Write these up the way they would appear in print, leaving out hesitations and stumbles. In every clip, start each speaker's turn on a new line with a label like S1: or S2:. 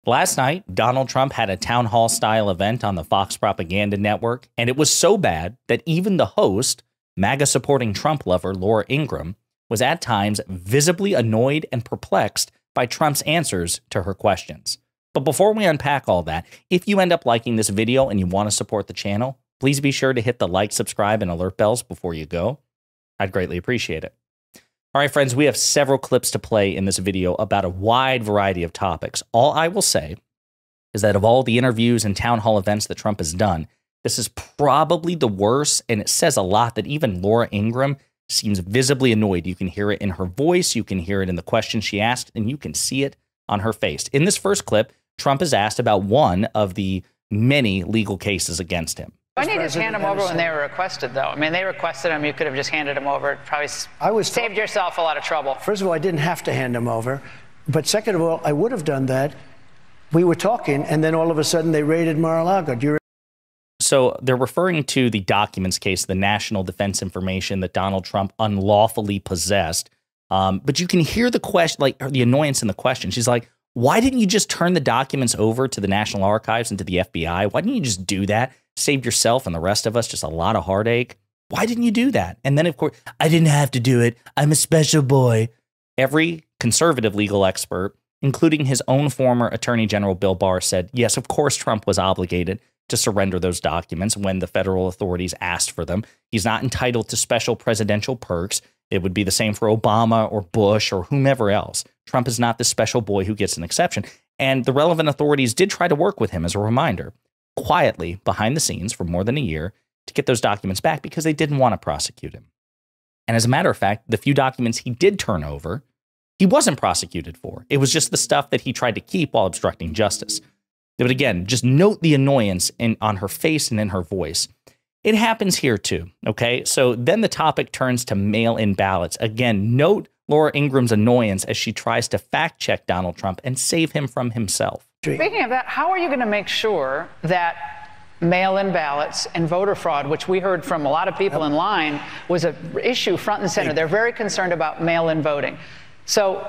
S1: Last night, Donald Trump had a town hall style event on the Fox propaganda network, and it was so bad that even the host, MAGA supporting Trump lover Laura Ingraham, was at times visibly annoyed and perplexed by Trump's answers to her questions. But before we unpack all that, if you end up liking this video and you want to support the channel, please be sure to hit the like, subscribe, and alert bells before you go. I'd greatly appreciate it. All right, friends, we have several clips to play in this video about a wide variety of topics. All I will say is that of all the interviews and town hall events that Trump has done, this is probably the worst, and it says a lot that even Laura Ingraham seems visibly annoyed. You can hear it in her voice, you can hear it in the questions she asked, and you can see it on her face. In this first clip, Trump is asked about one of the many legal cases against him.
S2: Why didn't you just hand them over when they were requested, though? I mean, they requested them. You could have just handed them over. It probably saved yourself a lot of trouble.
S3: First of all, I didn't have to hand them over. But second of all, I would have done that. We were talking, and then all of a sudden they raided Mar-a-Lago. Do you
S1: So they're referring to the documents case, the national defense information that Donald Trump unlawfully possessed. But you can hear the question, like the annoyance in the question. She's like, why didn't you just turn the documents over to the National Archives and to the FBI? Why didn't you just do that? Saved yourself and the rest of us just a lot of heartache. Why didn't you do that? And then, of course, I didn't have to do it. I'm a special boy. Every conservative legal expert, including his own former Attorney General Bill Barr, said, yes, of course, Trump was obligated to surrender those documents when the federal authorities asked for them. He's not entitled to special presidential perks. It would be the same for Obama or Bush or whomever else. Trump is not the special boy who gets an exception. And the relevant authorities did try to work with him, as a reminder, quietly behind the scenes for more than a year to get those documents back because they didn't want to prosecute him. And as a matter of fact, the few documents he did turn over, he wasn't prosecuted for. It was just the stuff that he tried to keep while obstructing justice. But again, just note the annoyance on her face and in her voice. It happens here too, okay? So then the topic turns to mail-in ballots. Again, note Laura Ingraham's annoyance as she tries to fact-check Donald Trump and save him from himself.
S2: Speaking of that, how are you going to make sure that mail-in ballots and voter fraud, which we heard from a lot of people in line, was an issue front and center? They're very concerned about mail-in voting. So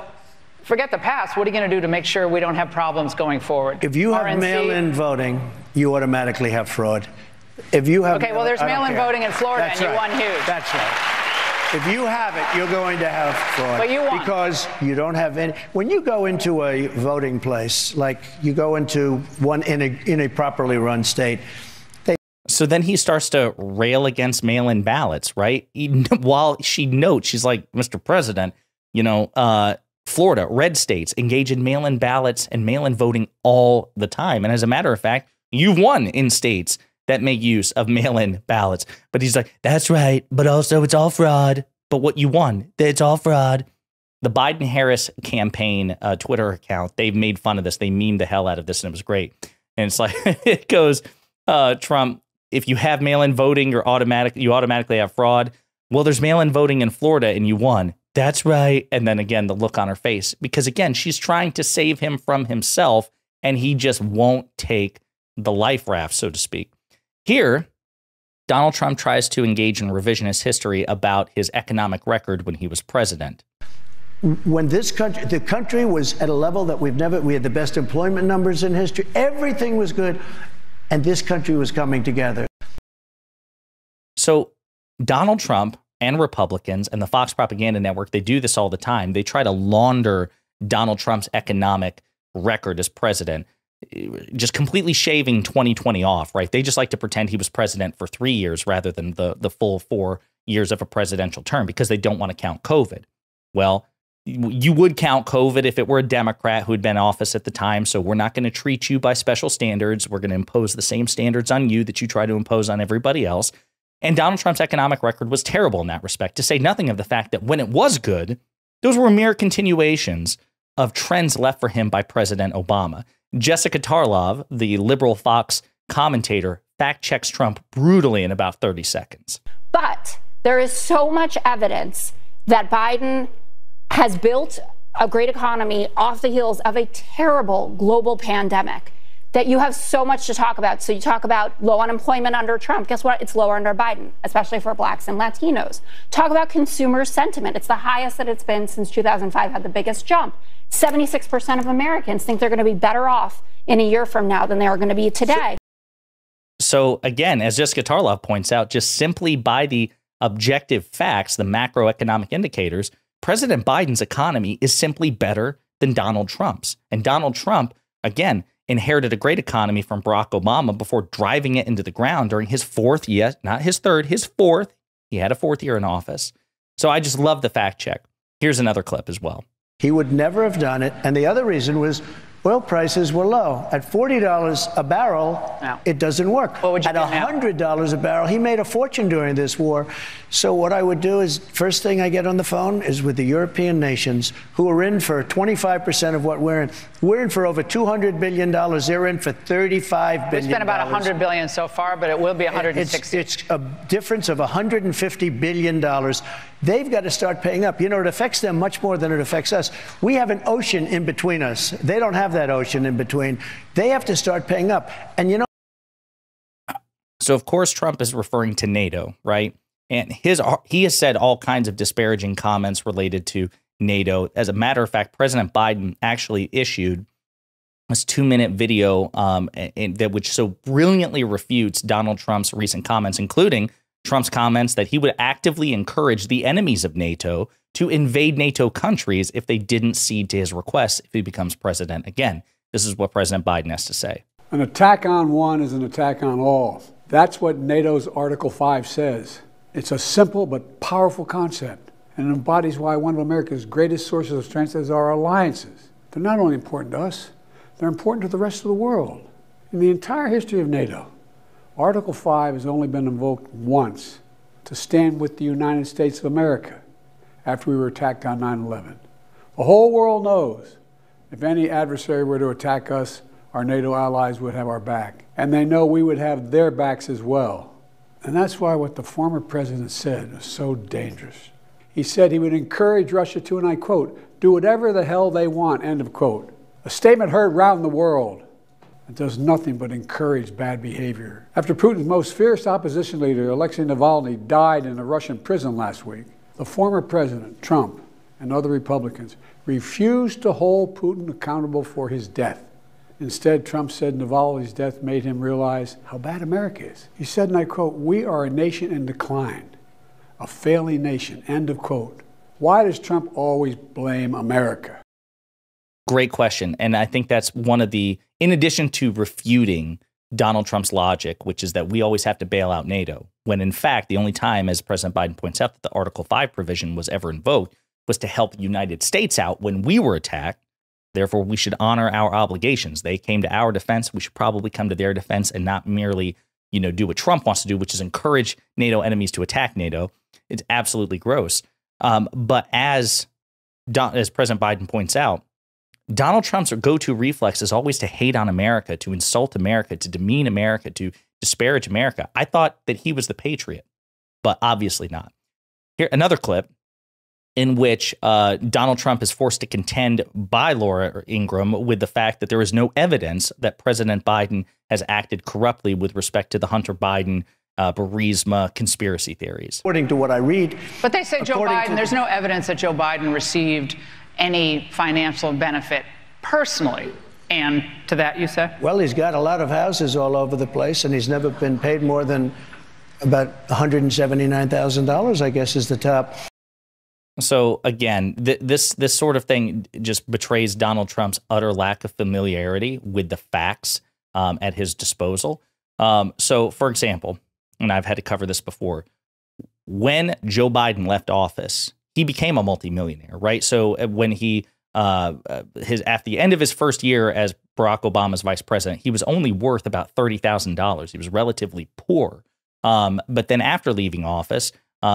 S2: forget the past. What are you going to do to make sure we don't have problems going forward?
S3: If you have mail-in voting, you automatically have fraud. If you have
S2: well, there's mail-in voting in Florida,
S3: That's
S2: and you
S3: right.
S2: won huge.
S3: That's right. If you have it, you're going to have fraud.
S2: But you won.
S3: Because you don't have any. When you go into a voting place, like you go into one in a properly run state.
S1: So then he starts to rail against mail-in ballots, right? While she notes, she's like, Mr. President, you know, Florida, red states engage in mail-in ballots and mail-in voting all the time. And as a matter of fact, you've won in states that make use of mail-in ballots. But he's like, that's right, but also it's all fraud. But what you won, it's all fraud. The Biden-Harris campaign Twitter account, they've made fun of this. They memed the hell out of this, and it was great. And it's like, it goes, Trump, if you have mail-in voting, you automatically have fraud. Well, there's mail-in voting in Florida, and you won. That's right. And then again, the look on her face, because again, she's trying to save him from himself, and he just won't take the life raft, so to speak. Here, Donald Trump tries to engage in revisionist history about his economic record when he was president.
S3: When the country was at a level that we had the best employment numbers in history. Everything was good, and this country was coming together.
S1: So Donald Trump and Republicans and the Fox propaganda network, they do this all the time. They try to launder Donald Trump's economic record as president, just completely shaving 2020 off, right? They just like to pretend he was president for 3 years rather than the full 4 years of a presidential term because they don't want to count COVID. Well, you would count COVID if it were a Democrat who had been in office at the time. So we're not going to treat you by special standards. We're going to impose the same standards on you that you try to impose on everybody else. And Donald Trump's economic record was terrible in that respect, to say nothing of the fact that when it was good, those were mere continuations of trends left for him by President Obama. Jessica Tarlov, the liberal Fox commentator, fact-checks Trump brutally in about 30 seconds.
S4: But there is so much evidence that Biden has built a great economy off the heels of a terrible global pandemic. that you have so much to talk about. So you talk about low unemployment under Trump. Guess what? It's lower under Biden, especially for blacks and Latinos. Talk about consumer sentiment. It's the highest that it's been since 2005, had the biggest jump. 76% of Americans think they're going to be better off in a year from now than they are going to be today.
S1: So again, as Jessica Tarlov points out, just simply by the objective facts, the macroeconomic indicators, President Biden's economy is simply better than Donald Trump's. And Donald Trump, again, inherited a great economy from Barack Obama before driving it into the ground during his fourth year, not his third, his fourth. He had a fourth year in office. So I just love the fact check. Here's another clip as well.
S3: He would never have done it. And the other reason was oil prices were low. At $40 a barrel, it doesn't work.
S2: What would you
S3: At
S2: do now?
S3: $100 a barrel, he made a fortune during this war. So what I would do is, first thing I get on the phone is with the European nations who are in for 25% of what we're in. We're in for over $200 billion. They're in for $35 billion.
S2: We spent about $100 billion so far, but it will be $160.
S3: It's a difference of $150 billion. They've got to start paying up. You know, it affects them much more than it affects us. We have an ocean in between us. They don't have that ocean in between. They have to start paying up. And you know.
S1: So, of course, Trump is referring to NATO, right? And he has said all kinds of disparaging comments related to NATO. As a matter of fact, President Biden actually issued this 2-minute video that which so brilliantly refutes Donald Trump's recent comments, including Trump's comments that he would actively encourage the enemies of NATO to invade NATO countries if they didn't cede to his requests if he becomes president again. This is what President Biden has to say.
S5: An attack on one is an attack on all. That's what NATO's Article 5 says. It's a simple but powerful concept, and it embodies why one of America's greatest sources of strength is our alliances. They're not only important to us, they're important to the rest of the world. In the entire history of NATO, Article 5 has only been invoked once to stand with the United States of America after we were attacked on 9/11. The whole world knows if any adversary were to attack us, our NATO allies would have our back. And they know we would have their backs as well. And that's why what the former president said was so dangerous. He said he would encourage Russia to, and I quote, do whatever the hell they want, end of quote. A statement heard round the world. It does nothing but encourage bad behavior. After Putin's most fierce opposition leader, Alexei Navalny, died in a Russian prison last week, the former president, Trump, and other Republicans refused to hold Putin accountable for his death. Instead, Trump said Navalny's death made him realize how bad America is. He said, and I quote, we are a nation in decline, a failing nation, end of quote. Why does Trump always blame America?
S1: Great question. And I think that's one of the, in addition to refuting Donald Trump's logic, which is that we always have to bail out NATO, when in fact, the only time, as President Biden points out, that the Article 5 provision was ever invoked was to help the United States out when we were attacked. Therefore, we should honor our obligations. They came to our defense. We should probably come to their defense and not merely, do what Trump wants to do, which is encourage NATO enemies to attack NATO. It's absolutely gross. But as President Biden points out, Donald Trump's go-to reflex is always to hate on America, to insult America, to demean America, to disparage America. I thought that he was the patriot, but obviously not. Here, another clip in which Donald Trump is forced to contend by Laura Ingraham with the fact that there is no evidence that President Biden has acted corruptly with respect to the Hunter Biden Burisma conspiracy theories.
S3: According to what I read.
S2: But they say Joe Biden, there's no evidence that Joe Biden received any financial benefit personally. And to that, you say?
S3: Well, he's got a lot of houses all over the place, and he's never been paid more than about $179,000, I guess, is the top.
S1: So again, this sort of thing just betrays Donald Trump's utter lack of familiarity with the facts at his disposal. So, for example, and I've had to cover this before, when Joe Biden left office, he became a multimillionaire, right? So when he at the end of his first year as Barack Obama's vice president, he was only worth about $30,000. He was relatively poor. But then after leaving office,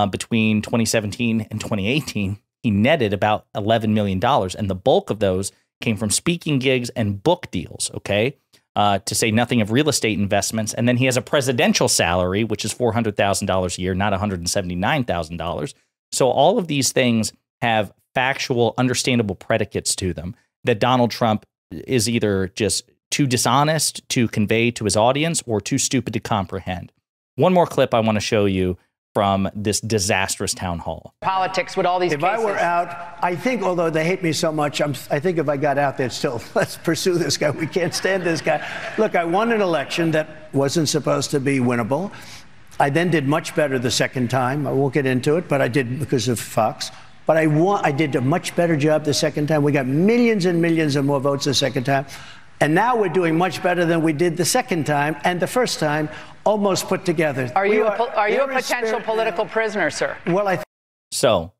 S1: between 2017 and 2018, he netted about $11 million. And the bulk of those came from speaking gigs and book deals, okay? To say nothing of real estate investments. And then he has a presidential salary, which is $400,000 a year, not $179,000. So all of these things have factual, understandable predicates to them that Donald Trump is either just too dishonest to convey to his audience or too stupid to comprehend. One more clip I want to show you from this disastrous town hall.
S2: Politics with all these
S3: cases. If I were out, I think, although they hate me so much, I think if I got out there still, let's pursue this guy. We can't stand this guy. Look, I won an election that wasn't supposed to be winnable. I then did much better the second time. I won't get into it, but I did because of Fox. But I did a much better job the second time. We got millions and millions of more votes the second time. And now we're doing much better than we did the second time and the first time, almost put together.
S2: Are you a potential political prisoner, sir?
S3: Well,
S1: So,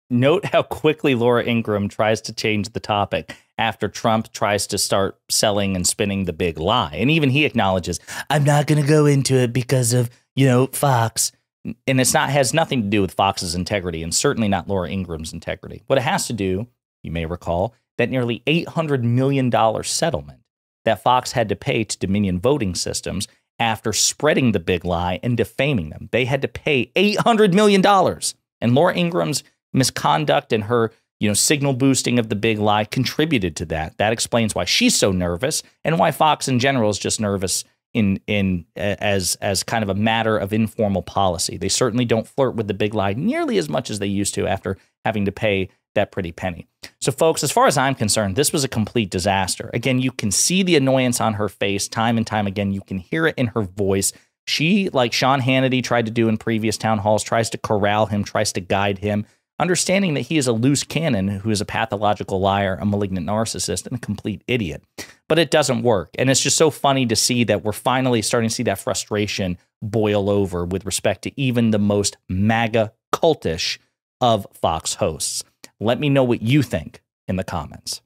S1: note how quickly Laura Ingraham tries to change the topic after Trump tries to start selling and spinning the big lie. And even he acknowledges, I'm not going to go into it because of, Fox. And has nothing to do with Fox's integrity and certainly not Laura Ingraham's integrity. What it has to do, you may recall, that nearly $800 million settlement that Fox had to pay to Dominion Voting Systems after spreading the big lie and defaming them. They had to pay $800 million. And Laura Ingraham's misconduct and her, signal boosting of the big lie contributed to that. That explains why she's so nervous and why Fox in general is just nervous as kind of a matter of informal policy. They certainly don't flirt with the big lie nearly as much as they used to after having to pay that pretty penny. So folks, as far as I'm concerned, this was a complete disaster. Again, you can see the annoyance on her face time and time again. You can hear it in her voice. She, like Sean Hannity tried to do in previous town halls, tries to corral him, tries to guide him, understanding that he is a loose cannon who is a pathological liar, a malignant narcissist, and a complete idiot. But it doesn't work. And it's just so funny to see that we're finally starting to see that frustration boil over with respect to even the most MAGA cultish of Fox hosts. Let me know what you think in the comments.